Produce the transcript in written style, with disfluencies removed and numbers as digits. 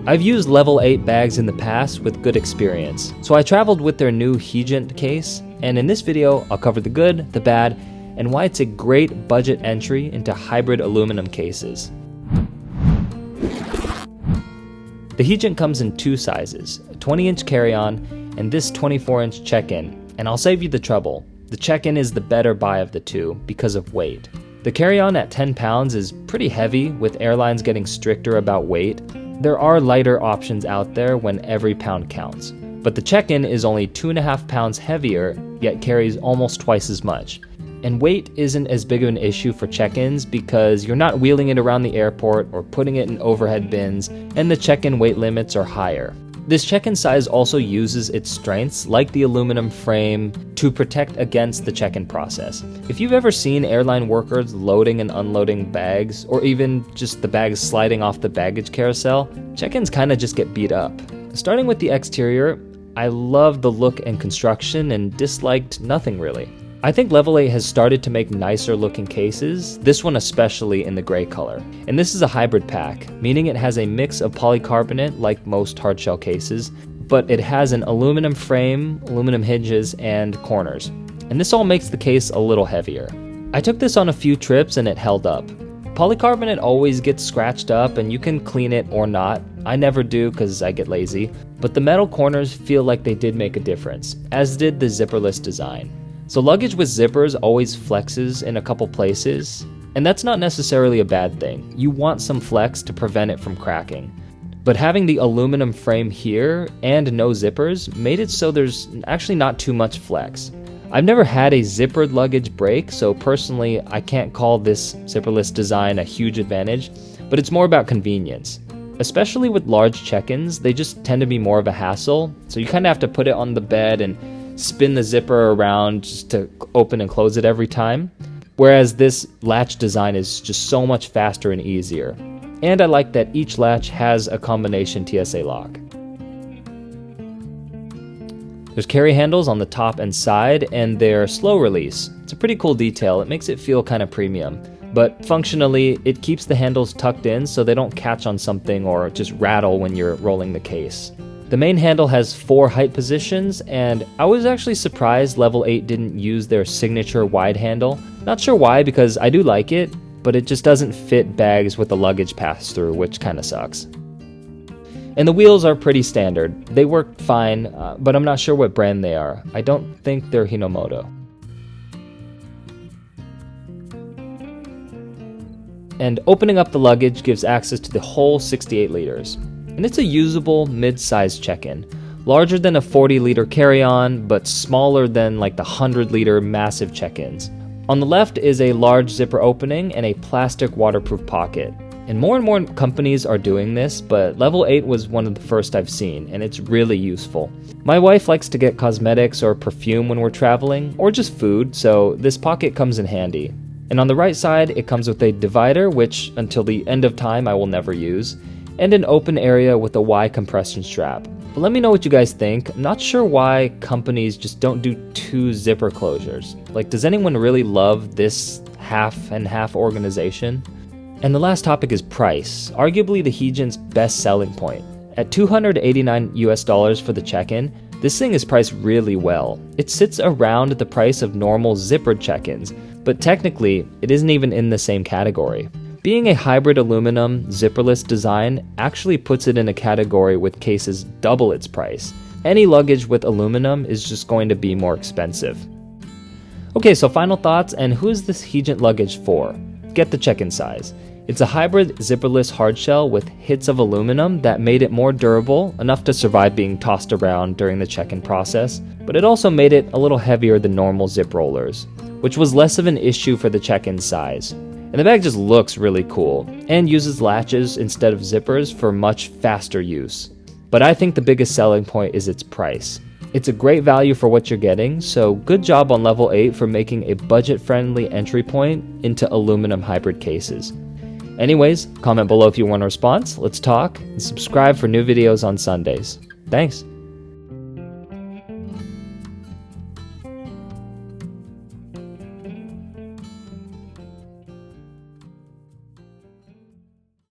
I've used Level 8 bags in the past with good experience, so I traveled with their new Hegent case, and in this video I'll cover the good, the bad, and why it's a great budget entry into hybrid aluminum cases. The Hegent comes in two sizes, a 20-inch carry-on and this 24-inch check-in, and I'll save you the trouble. The check-in is the better buy of the two because of weight. The carry-on at 10 pounds is pretty heavy, with airlines getting stricter about weight. There are lighter options out there when every pound counts, but the check-in is only 2.5 pounds heavier, yet carries almost twice as much. And weight isn't as big of an issue for check-ins because you're not wheeling it around the airport or putting it in overhead bins, and the check-in weight limits are higher. This check-in size also uses its strengths, like the aluminum frame, to protect against the check-in process. If you've ever seen airline workers loading and unloading bags, or even just the bags sliding off the baggage carousel, check-ins kind of just get beat up. Starting with the exterior, I loved the look and construction and disliked nothing really. I think Level 8 has started to make nicer looking cases, this one especially in the gray color. And this is a hybrid pack, meaning it has a mix of polycarbonate like most hardshell cases, but it has an aluminum frame, aluminum hinges, and corners. And this all makes the case a little heavier. I took this on a few trips and it held up. Polycarbonate always gets scratched up and you can clean it or not. I never do because I get lazy, but the metal corners feel like they did make a difference, as did the zipperless design. So luggage with zippers always flexes in a couple places, and that's not necessarily a bad thing. You want some flex to prevent it from cracking. But having the aluminum frame here and no zippers made it so there's actually not too much flex. I've never had a zippered luggage break, so personally I can't call this zipperless design a huge advantage, but it's more about convenience. Especially with large check-ins, they just tend to be more of a hassle, so you kind of have to put it on the bed and spin the zipper around just to open and close it every time, whereas this latch design is just so much faster and easier. And I like that each latch has a combination TSA lock. There's carry handles on the top and side, and they're slow release. It's a pretty cool detail. It makes it feel kind of premium, but functionally it keeps the handles tucked in so they don't catch on something or just rattle when you're rolling the case. The main handle has 4 height positions, and I was actually surprised Level 8 didn't use their signature wide handle. Not sure why, because I do like it, but it just doesn't fit bags with the luggage pass-through, which kind of sucks. And the wheels are pretty standard. They work fine, but I'm not sure what brand they are. I don't think they're Hinomoto. And opening up the luggage gives access to the whole 68 liters. And it's a usable mid-sized check-in, larger than a 40-liter carry-on, but smaller than like the 100-liter massive check-ins. On the left is a large zipper opening and a plastic waterproof pocket. And more companies are doing this, but Level 8 was one of the first I've seen, and it's really useful. My wife likes to get cosmetics or perfume when we're traveling, or just food, so this pocket comes in handy. And on the right side, it comes with a divider, which until the end of time I will never use, and an open area with a Y compression strap. But let me know what you guys think. I'm not sure why companies just don't do 2 zipper closures. Like, does anyone really love this half and half organization? And the last topic is price, arguably the Hegent's best selling point. At $289 for the check-in, this thing is priced really well. It sits around the price of normal zippered check-ins, but technically it isn't even in the same category. Being a hybrid aluminum, zipperless design actually puts it in a category with cases double its price. Any luggage with aluminum is just going to be more expensive. Okay, so final thoughts, and who is this Hegent luggage for? Get the check-in size. It's a hybrid zipperless hardshell with hits of aluminum that made it more durable, enough to survive being tossed around during the check-in process, but it also made it a little heavier than normal zip rollers, which was less of an issue for the check-in size. And the bag just looks really cool, and uses latches instead of zippers for much faster use. But I think the biggest selling point is its price. It's a great value for what you're getting, so good job on Level 8 for making a budget-friendly entry point into aluminum hybrid cases. Anyways, comment below if you want a response, let's talk, and subscribe for new videos on Sundays. Thanks!